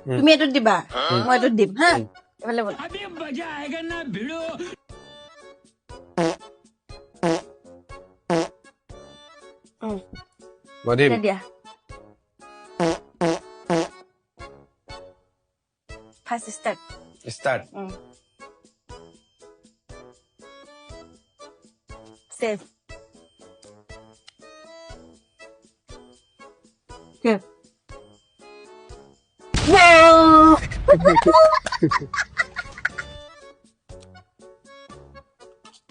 তুমি এটো দিবা মই এটো দিম হা এফালে বল अभी मजा आएगा ना भिड़ो বদিম দিয়া first start start save save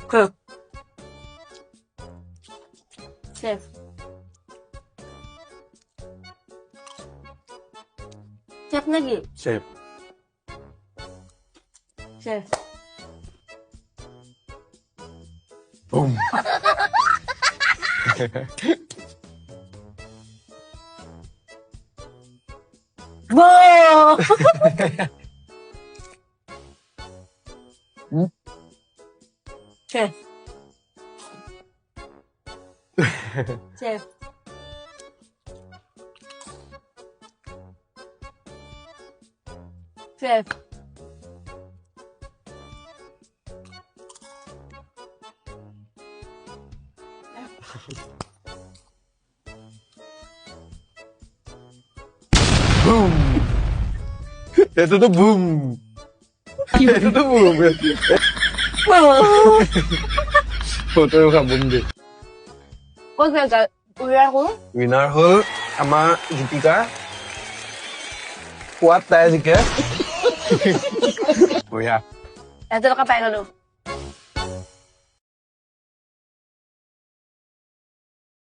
Cook. Chef. Chef lagi. Shape Chef. Broom Wow. Chef. Chef. Chef. Broom এটা তো বুম এটা তো বুম ফটো ৰখা বুম দে Kung sa uya ko, winner হ'ল আমাৰ গীতিকা সোৱাদ তাই জিকে বঢ়িয়া ito ka pa ano.